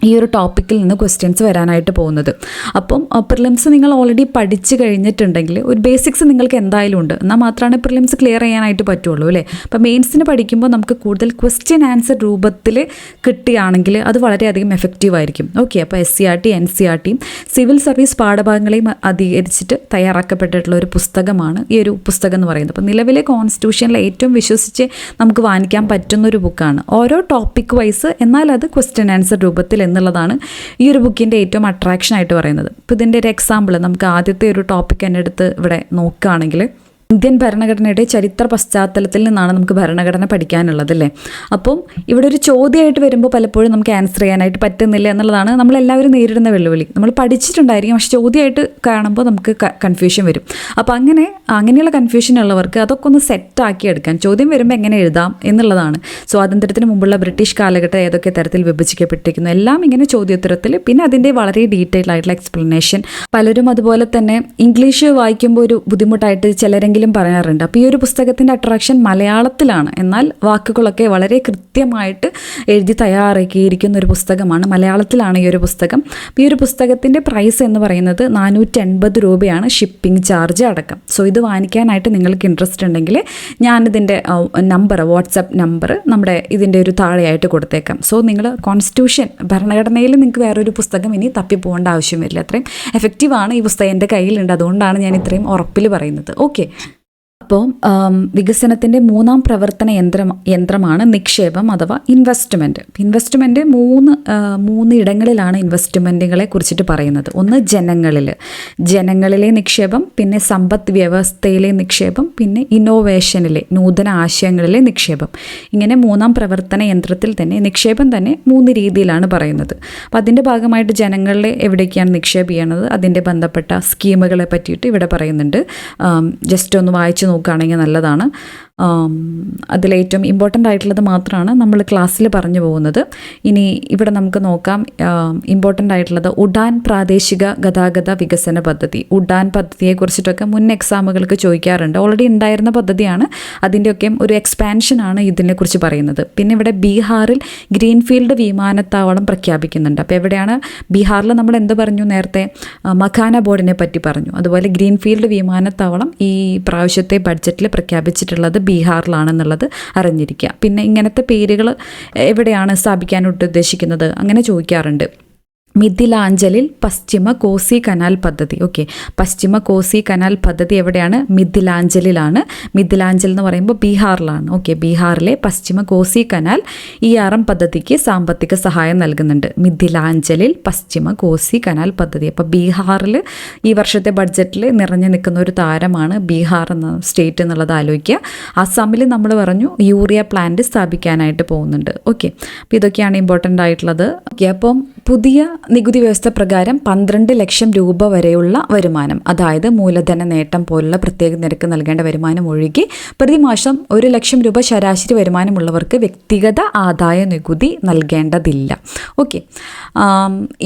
ഈ ഒരു ടോപ്പിക്കിൽ നിന്ന് ക്വസ്റ്റ്യൻസ് വരാനായിട്ട് പോകുന്നത്. അപ്പം പ്രിലിംസ് നിങ്ങൾ ഓൾറെഡി പഠിച്ചു കഴിഞ്ഞിട്ടുണ്ടെങ്കിൽ ഒരു ബേസിക്സ് നിങ്ങൾക്ക് എന്തായാലും ഉണ്ട്, എന്നാൽ മാത്രമാണ് പ്രിലിംസ് ക്ലിയർ ചെയ്യാനായിട്ട് പറ്റുള്ളൂ അല്ലേ. അപ്പം മെയിൻസിന് പഠിക്കുമ്പോൾ നമുക്ക് കൂടുതൽ ക്വസ്റ്റ്യൻ ആൻസർ രൂപത്തിൽ കിട്ടുകയാണെങ്കിൽ അത് വളരെയധികം എഫക്റ്റീവ് ആയിരിക്കും. ഓക്കെ, അപ്പോൾ SCERT NCERT സിവിൽ സർവീസ് പാഠഭാഗങ്ങളെയും അധികരിച്ചിട്ട് തയ്യാറാക്കപ്പെട്ടിട്ടുള്ള ഒരു പുസ്തകമാണ് ഈ ഒരു പുസ്തകം എന്ന് പറയുന്നത്. അപ്പോൾ നിലവിലെ കോൺസ്റ്റിറ്റ്യൂഷനിൽ ഏറ്റവും വിശ്വസിച്ച് നമുക്ക് വാങ്ങിക്കാൻ പറ്റുന്നൊരു ബുക്കാണ്. ഓരോ ടോപ്പിക് വൈസ്, എന്നാൽ അത് ക്വസ്റ്റ്യൻ ആൻസർ രൂപത്തിൽ എന്നുള്ളതാണ് ഈ ഒരു ബുക്കിൻ്റെ ഏറ്റവും അട്രാക്ഷൻ ആയിട്ട് പറയുന്നത്. ഇപ്പോൾ ഇതിൻ്റെ ഒരു എക്സാമ്പിൾ നമുക്ക് ആദ്യത്തെ ഒരു ടോപ്പിക് തന്നെ എടുത്ത് ഇവിടെ നോക്കുകയാണെങ്കിൽ, ഇന്ത്യൻ ഭരണഘടനയുടെ ചരിത്ര പശ്ചാത്തലത്തിൽ നിന്നാണ് നമുക്ക് ഭരണഘടന പഠിക്കാനുള്ളത് അല്ലേ. അപ്പം ഇവിടെ ഒരു ചോദ്യമായിട്ട് വരുമ്പോൾ പലപ്പോഴും നമുക്ക് ആൻസർ ചെയ്യാനായിട്ട് പറ്റുന്നില്ല എന്നുള്ളതാണ് നമ്മളെല്ലാവരും നേരിടുന്ന വെല്ലുവിളി. നമ്മൾ പഠിച്ചിട്ടുണ്ടായിരിക്കും, പക്ഷെ ചോദ്യമായിട്ട് കാണുമ്പോൾ നമുക്ക് കൺഫ്യൂഷൻ വരും. അപ്പോൾ അങ്ങനെയുള്ള കൺഫ്യൂഷൻ ഉള്ളവർക്ക് അതൊക്കെ ഒന്ന് സെറ്റാക്കി എടുക്കാൻ, ചോദ്യം വരുമ്പോൾ എങ്ങനെ എഴുതാം എന്നുള്ളതാണ്. സ്വാതന്ത്ര്യത്തിന് മുമ്പുള്ള ബ്രിട്ടീഷ് കാലഘട്ടം ഏതൊക്കെ തരത്തിൽ വിഭജിക്കപ്പെട്ടിരിക്കുന്നു, എല്ലാം ഇങ്ങനെ ചോദ്യോത്തരത്തിൽ, പിന്നെ അതിൻ്റെ വളരെ ഡീറ്റെയിൽ ആയിട്ടുള്ള എക്സ്പ്ലനേഷൻ. പലരും അതുപോലെ തന്നെ ഇംഗ്ലീഷ് വായിക്കുമ്പോൾ ഒരു ബുദ്ധിമുട്ടായിട്ട് ചിലരെങ്കിലും പറയാറുണ്ട്. അപ്പോൾ ഈ ഒരു പുസ്തകത്തിൻ്റെ അട്രാക്ഷൻ മലയാളത്തിലാണ്, എന്നാൽ വാക്കുകളൊക്കെ വളരെ കൃത്യമായിട്ട് എഴുതി തയ്യാറാക്കിയിരിക്കുന്ന ഒരു പുസ്തകമാണ്. മലയാളത്തിലാണ് ഈ ഒരു പുസ്തകം. അപ്പോൾ ഈ ഒരു പുസ്തകത്തിൻ്റെ പ്രൈസ് എന്ന് പറയുന്നത് 480 രൂപയാണ്, ഷിപ്പിംഗ് ചാർജ് അടക്കം. സോ ഇത് വാങ്ങിക്കാനായിട്ട് നിങ്ങൾക്ക് ഇൻട്രസ്റ്റ് ഉണ്ടെങ്കിൽ ഞാനിതിൻ്റെ നമ്പർ, വാട്സപ്പ് നമ്പർ നമ്മുടെ ഇതിൻ്റെ ഒരു താഴെയായിട്ട് കൊടുത്തേക്കാം. സോ നിങ്ങൾ കോൺസ്റ്റിറ്റ്യൂഷൻ, ഭരണഘടനയിൽ നിങ്ങൾക്ക് വേറൊരു പുസ്തകം ഇനി തപ്പിപ്പോകേണ്ട ആവശ്യം വരില്ല. അത്രയും എഫക്റ്റീവാണ് ഈ പുസ്തകം, എൻ്റെ കയ്യിലുണ്ട്, അതുകൊണ്ടാണ് ഞാൻ ഇത്രയും ഉറപ്പിൽ പറയുന്നത്. ഓക്കെ, അപ്പോൾ വികസനത്തിൻ്റെ മൂന്നാം പ്രവർത്തന യന്ത്രമാണ് നിക്ഷേപം അഥവാ ഇൻവെസ്റ്റ്മെൻറ്റ്. ഇൻവെസ്റ്റ്മെൻറ്റ് മൂന്ന് ഇടങ്ങളിലാണ് ഇൻവെസ്റ്റ്മെൻറ്റുകളെ കുറിച്ചിട്ട് പറയുന്നത്. ഒന്ന് ജനങ്ങളിലെ നിക്ഷേപം, പിന്നെ സമ്പദ് വ്യവസ്ഥയിലെ നിക്ഷേപം, പിന്നെ ഇന്നോവേഷനിലെ നൂതന ആശയങ്ങളിലെ നിക്ഷേപം. ഇങ്ങനെ മൂന്നാം പ്രവർത്തന യന്ത്രത്തിൽ തന്നെ നിക്ഷേപം തന്നെ 3 രീതിയിലാണ് പറയുന്നത്. അപ്പോൾ അതിൻ്റെ ഭാഗമായിട്ട് ജനങ്ങളിലെ എവിടേക്കാണ് നിക്ഷേപം ചെയ്യണത്, അതിൻ്റെ ബന്ധപ്പെട്ട സ്കീമുകളെ പറ്റിയിട്ട് ഇവിടെ പറയുന്നുണ്ട്. ജസ്റ്റ് ഒന്ന് വായിച്ച് നോക്കുകയാണെങ്കിൽ നല്ലതാണ്. അതിലേറ്റവും ഇമ്പോർട്ടൻ്റ് ആയിട്ടുള്ളത് മാത്രമാണ് നമ്മൾ ക്ലാസ്സിൽ പറഞ്ഞു പോകുന്നത്. ഇനി ഇവിടെ നമുക്ക് നോക്കാം, ഇമ്പോർട്ടൻ്റ് ആയിട്ടുള്ളത് ഉഡാൻ പ്രാദേശിക ഗതാഗത വികസന പദ്ധതി. ഉഡാൻ പദ്ധതിയെക്കുറിച്ചിട്ടൊക്കെ മുൻ എക്സാമുകൾക്ക് ചോദിക്കാറുണ്ട്. ഓൾറെഡി ഉണ്ടായിരുന്ന പദ്ധതിയാണ്, അതിൻ്റെയൊക്കെ ഒരു എക്സ്പാൻഷനാണ് ഇതിനെക്കുറിച്ച് പറയുന്നത്. പിന്നെ ഇവിടെ ബീഹാറിൽ ഗ്രീൻഫീൽഡ് വിമാനത്താവളം പ്രഖ്യാപിക്കുന്നുണ്ട്. അപ്പോൾ എവിടെയാണ് ബീഹാറിൽ, നമ്മൾ എന്ത് പറഞ്ഞു നേരത്തെ, മഖാന ബോർഡിനെ പറ്റി പറഞ്ഞു. അതുപോലെ ഗ്രീൻഫീൽഡ് വിമാനത്താവളം ഈ പ്രാവശ്യത്തെ ബഡ്ജറ്റിൽ പ്രഖ്യാപിച്ചിട്ടുള്ളത് ബീഹാറിലാണെന്നുള്ളത് അറിഞ്ഞിരിക്കുക. പിന്നെ ഇങ്ങനത്തെ പേരുകൾ എവിടെയാണ് സ്ഥാപിക്കാനായിട്ട് ഉദ്ദേശിക്കുന്നത് അങ്ങനെ ചോദിക്കാറുണ്ട്. മിഥിലാഞ്ചലിൽ പശ്ചിമ കോസി കനാൽ പദ്ധതി. ഓക്കെ, പശ്ചിമ കോസി കനാൽ പദ്ധതി എവിടെയാണ്? മിഥിലാഞ്ചലിലാണ്. മിഥിലാഞ്ചൽ എന്ന് പറയുമ്പോൾ ബീഹാറിലാണ്. ഓക്കെ, ബീഹാറിലെ പശ്ചിമ കോസി കനാൽ ERM പദ്ധതിക്ക് സാമ്പത്തിക സഹായം നൽകുന്നുണ്ട്. മിഥിലാഞ്ചലിൽ പശ്ചിമ കോസി കനാൽ പദ്ധതി. അപ്പോൾ ബീഹാറിൽ ഈ വർഷത്തെ ബഡ്ജറ്റിൽ നിറഞ്ഞു നിൽക്കുന്ന ഒരു താരമാണ് ബീഹാർ എന്ന സ്റ്റേറ്റ് എന്നുള്ളത് ആലോചിക്കുക. ആസാമിൽ നമ്മൾ പറഞ്ഞു യൂറിയ പ്ലാന്റ് സ്ഥാപിക്കാനായിട്ട് പോകുന്നുണ്ട്. ഓക്കെ, അപ്പോൾ ഇതൊക്കെയാണ് ഇമ്പോർട്ടൻ്റ് ആയിട്ടുള്ളത്. ഓക്കെ, അപ്പം പുതിയ നികുതി വ്യവസ്ഥ പ്രകാരം 12 ലക്ഷം രൂപ വരെയുള്ള വരുമാനം, അതായത് മൂലധന നേട്ടം പോലുള്ള പ്രത്യേക നിരക്ക് നൽകേണ്ട വരുമാനം ഒഴികെ പ്രതിമാസം 1 ലക്ഷം രൂപ ശരാശരി വരുമാനമുള്ളവർക്ക് വ്യക്തിഗത ആദായ നികുതി നൽകേണ്ടതില്ല. ഓക്കെ,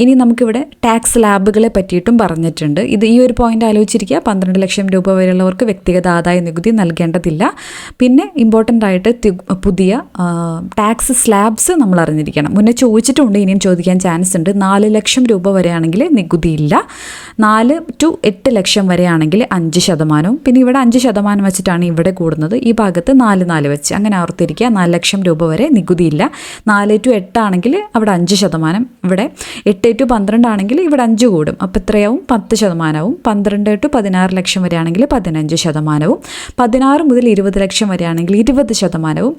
ഇനി നമുക്കിവിടെ ടാക്സ് ലാബുകളെ പറ്റിയിട്ടും പറഞ്ഞിട്ടുണ്ട്. ഈ ഒരു പോയിന്റ് ആലോചിച്ചിരിക്കുക. 12 ലക്ഷം രൂപ വരെയുള്ളവർക്ക് വ്യക്തിഗത ആദായ നികുതി നൽകേണ്ടതില്ല. പിന്നെ ഇമ്പോർട്ടൻ്റ് ആയിട്ട് പുതിയ ടാക്സ് സ്ലാബ്സ് നമ്മൾ അറിഞ്ഞിരിക്കണം. മുന്നേ ചോദിച്ചിട്ടുണ്ട്, ഇനിയും ചോദിക്കാൻ ചാൻസ് ഉണ്ട്. 4 ലക്ഷം രൂപ വരെയാണെങ്കിൽ നികുതിയില്ല. 4 to 8 ലക്ഷം വരെയാണെങ്കിൽ 5%. പിന്നെ ഇവിടെ 5% വെച്ചിട്ടാണ് ഇവിടെ കൂടുന്നത്. ഈ ഭാഗത്ത് 4 വെച്ച് അങ്ങനെ ഓർത്തിരിക്കുക. 4 ലക്ഷം രൂപ വരെ നികുതിയില്ല. 4 to 8 ആണെങ്കിൽ അവിടെ 5%. ഇവിടെ 8 to 12 ആണെങ്കിൽ ഇവിടെ 5 കൂടും. അപ്പോൾ എത്രയാവും? 10%. 12 to 16 ലക്ഷം വരെയാണെങ്കിൽ 15%. 16 മുതൽ 20 ലക്ഷം വരെയാണെങ്കിൽ 20%.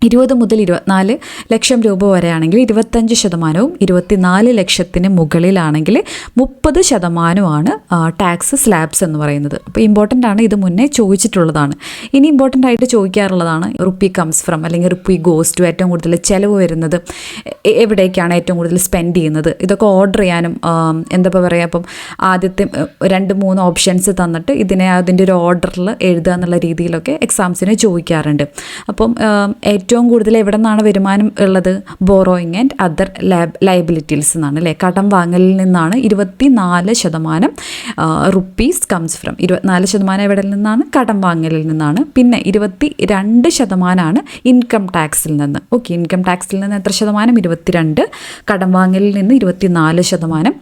20 മുതൽ 24 ലക്ഷം രൂപ വരെയാണെങ്കിൽ 25%. 24 ലക്ഷത്തിന് മുകളിലാണെങ്കിൽ 30%. ടാക്സ് സ്ലാബ്സ് എന്ന് പറയുന്നത്. അപ്പോൾ ഇമ്പോർട്ടൻ്റ് ആണ്, ഇത് മുന്നേ ചോദിച്ചിട്ടുള്ളതാണ്. ഇനി ഇമ്പോർട്ടൻ്റ് ആയിട്ട് ചോദിക്കാറുള്ളതാണ് റുപ്പി കംസ് ഫ്രം അല്ലെങ്കിൽ റുപ്പി ഗോസ് ടു. ഏറ്റവും കൂടുതൽ ചിലവ് വരുന്നത് എവിടേക്കാണ്, ഏറ്റവും കൂടുതൽ സ്പെൻഡ് ചെയ്യുന്നത്. ഇതൊക്കെ ഓർഡർ ചെയ്യാനും എന്താ പറയുക, അപ്പം ആദ്യത്തെ 2-3 ഓപ്ഷൻസ് തന്നിട്ട് അതിൻ്റെ ഒരു ഓർഡറിൽ എഴുതുക എന്നുള്ള രീതിയിലൊക്കെ എക്സാംസിന് ചോദിക്കാറുണ്ട്. അപ്പം ഏറ്റവും കൂടുതൽ എവിടെ നിന്നാണ് വരുമാനം ഉള്ളത്? ബോറോയിങ് ആൻഡ് അതർ ലയബിലിറ്റീസ് എന്നാണ് അല്ലേ. കടം വാങ്ങലിൽ നിന്നാണ് 24% റുപ്പീസ് കംസ് ഫ്രം. 24% എവിടെ നിന്നാണ്? കടം വാങ്ങലിൽ നിന്നാണ്. പിന്നെ 22% ഇൻകം ടാക്സിൽ നിന്ന്. ഓക്കെ, ഇൻകം ടാക്സിൽ നിന്ന് എത്ര ശതമാനം? 22. കടം വാങ്ങലിൽ നിന്ന് 24%.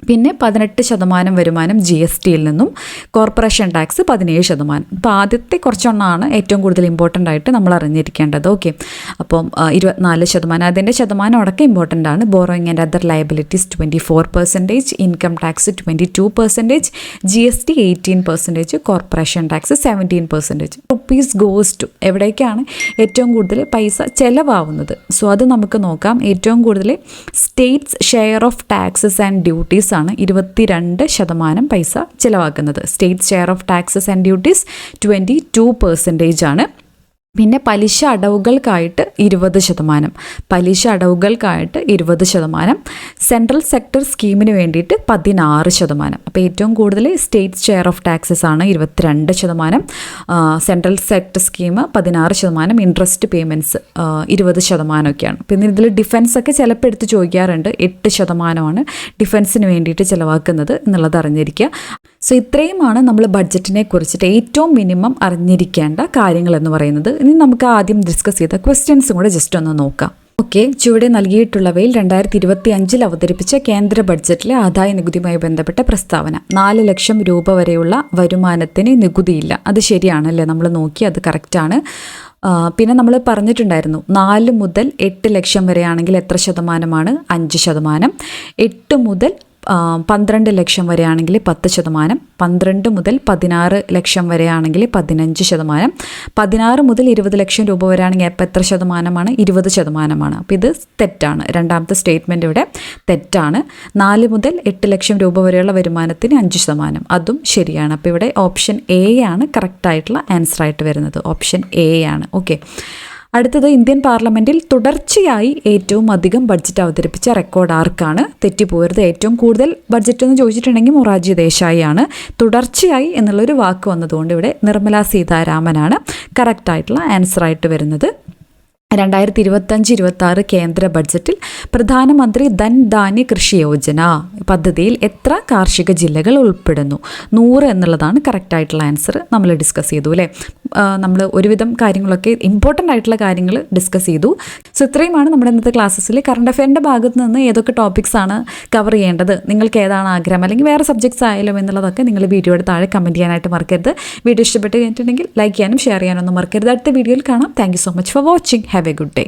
പിന്നെ 18% വരുമാനം GSTയിൽ നിന്നും. Corporation tax 17%. അപ്പോൾ ആദ്യത്തെ കുറച്ചൊന്നാണ് ഏറ്റവും കൂടുതൽ ഇമ്പോർട്ടൻ്റ് ആയിട്ട് നമ്മൾ അറിഞ്ഞിരിക്കേണ്ടത്. ഓക്കെ, അപ്പം 24%, അതിൻ്റെ ശതമാനം അടക്കം ഇമ്പോർട്ടൻ്റ് ആണ്. Borrowing and other liabilities 24%, income tax 22%, GST 18%, corporation tax 17%. Rupees goes to എവിടേക്കാണ് ഏറ്റവും കൂടുതൽ പൈസ ചിലവാകുന്നത്? സോ അത് നമുക്ക് നോക്കാം. ഏറ്റവും കൂടുതൽ states share of taxes and duties ആണ് 22% പൈസ ചിലവാക്കുന്നത്. State share of taxes and duties 22% ആണ്. പിന്നെ പലിശ അടവുകൾക്കായിട്ട് 20%. പലിശ അടവുകൾക്കായിട്ട് 20%. സെൻട്രൽ സെക്ടർ സ്കീമിന് വേണ്ടിയിട്ട് 16%. അപ്പോൾ ഏറ്റവും കൂടുതൽ സ്റ്റേറ്റ് ഷെയർ ഓഫ് ടാക്സസ് ആണ് 22%. Central sector scheme 16%. Interest payments 20% ഒക്കെയാണ്. പിന്നെ ഇതിൽ ഡിഫൻസൊക്കെ ചിലപ്പോൾ എടുത്ത് ചോദിക്കാറുണ്ട്. 8% ഡിഫൻസിന് വേണ്ടിയിട്ട് ചിലവാക്കുന്നത് എന്നുള്ളത് അറിഞ്ഞിരിക്കുക. സോ ഇത്രയുമാണ് നമ്മൾ ബഡ്ജറ്റിനെ കുറിച്ചിട്ട് ഏറ്റവും മിനിമം അറിഞ്ഞിരിക്കേണ്ട കാര്യങ്ങൾ എന്ന് പറയുന്നത്. ഇനി നമുക്ക് ആദ്യം ഡിസ്കസ് ചെയ്ത ക്വസ്റ്റ്യൻസും കൂടെ ജസ്റ്റ് ഒന്ന് നോക്കാം. ഓക്കെ, ചുവടെ നൽകിയിട്ടുള്ളവയിൽ 2025 അവതരിപ്പിച്ച കേന്ദ്ര ബഡ്ജറ്റിലെ ആദായ നികുതിയുമായി ബന്ധപ്പെട്ട പ്രസ്താവന. 4 ലക്ഷം രൂപ വരെയുള്ള വരുമാനത്തിന് നികുതിയില്ല. അത് ശരിയാണല്ലേ? നമ്മൾ നോക്കി, അത് കറക്റ്റാണ്. പിന്നെ നമ്മൾ പറഞ്ഞിട്ടുണ്ടായിരുന്നു 4 മുതൽ 8 ലക്ഷം വരെയാണെങ്കിൽ എത്ര ശതമാനമാണ്? 5%. 8 മുതൽ 12 ലക്ഷം വരെയാണെങ്കിൽ 10%. 12 മുതൽ 16 ലക്ഷം വരെയാണെങ്കിൽ 15%. 16 മുതൽ 20 ലക്ഷം രൂപ വരെയാണെങ്കിൽ അപ്പോൾ എത്ര ശതമാനമാണ്? 20%. അപ്പോൾ ഇത് തെറ്റാണ്. രണ്ടാമത്തെ സ്റ്റേറ്റ്മെൻറ്റ് ഇവിടെ തെറ്റാണ്. 4 മുതൽ 8 ലക്ഷം രൂപ വരെയുള്ള വരുമാനത്തിന് 5%. അതും ശരിയാണ്. അപ്പോൾ ഇവിടെ ഓപ്ഷൻ എ ആണ് കറക്റ്റായിട്ടുള്ള ആൻസർ ആയിട്ട് വരുന്നത്. ഓപ്ഷൻ എ ആണ്. ഓക്കെ, അടുത്തത് ഇന്ത്യൻ പാർലമെൻറ്റിൽ തുടർച്ചയായി ഏറ്റവും അധികം ബഡ്ജറ്റ് അവതരിപ്പിച്ച റെക്കോർഡ് ആർക്കാണ്? തെറ്റിപ്പോകരുത്. ഏറ്റവും കൂടുതൽ ബഡ്ജറ്റ് എന്ന് ചോദിച്ചിട്ടുണ്ടെങ്കിൽ മൊറാർജി ദേശായി ആണ്. തുടർച്ചയായി എന്നുള്ളൊരു വാക്ക് വന്നതുകൊണ്ട് ഇവിടെ നിർമ്മല സീതാരാമനാണ് കറക്റ്റായിട്ടുള്ള ആൻസറായിട്ട് വരുന്നത്. 2025-26 കേന്ദ്ര ബഡ്ജറ്റിൽ പ്രധാനമന്ത്രി ധൻ ധാന്യ കൃഷി യോജന പദ്ധതിയിൽ എത്ര കാർഷിക ജില്ലകൾ ഉൾപ്പെടുന്നു? 100 എന്നുള്ളതാണ് കറക്റ്റായിട്ടുള്ള ആൻസർ. നമ്മൾ ഡിസ്കസ് ചെയ്തു അല്ലേ. നമ്മൾ ഒരുവിധം കാര്യങ്ങളൊക്കെ ഇമ്പോർട്ടൻ്റ് ആയിട്ടുള്ള കാര്യങ്ങൾ ഡിസ്കസ് ചെയ്തു. സോ ഇത്രയുമാണ് നമ്മുടെ ഇന്നത്തെ ക്ലാസ്സസിൽ. കറണ്ട് അഫെയറിൻ്റെ ഭാഗത്ത് നിന്ന് ഏതൊക്കെ ടോപ്പിക്സ് ആണ് കവർ ചെയ്യേണ്ടത്, നിങ്ങൾക്ക് ഏതാണ് ആഗ്രഹം, അല്ലെങ്കിൽ വേറെ സബ്ജക്ട്സ് ആയാലും എന്നുള്ളതൊക്കെ നിങ്ങൾ വീഡിയോയുടെ താഴെ കമൻറ്റ് ചെയ്യാനായിട്ട് മറക്കരുത്. വീഡിയോ ഇഷ്ടപ്പെട്ട് കഴിഞ്ഞിട്ടുണ്ടെങ്കിൽ ലൈക്ക് ചെയ്യാനും ഷെയർ ചെയ്യാനൊന്നും മറക്കരുത്. അടുത്ത വീഡിയോയിൽ കാണാം. Thank you so much for watching. Have a good day.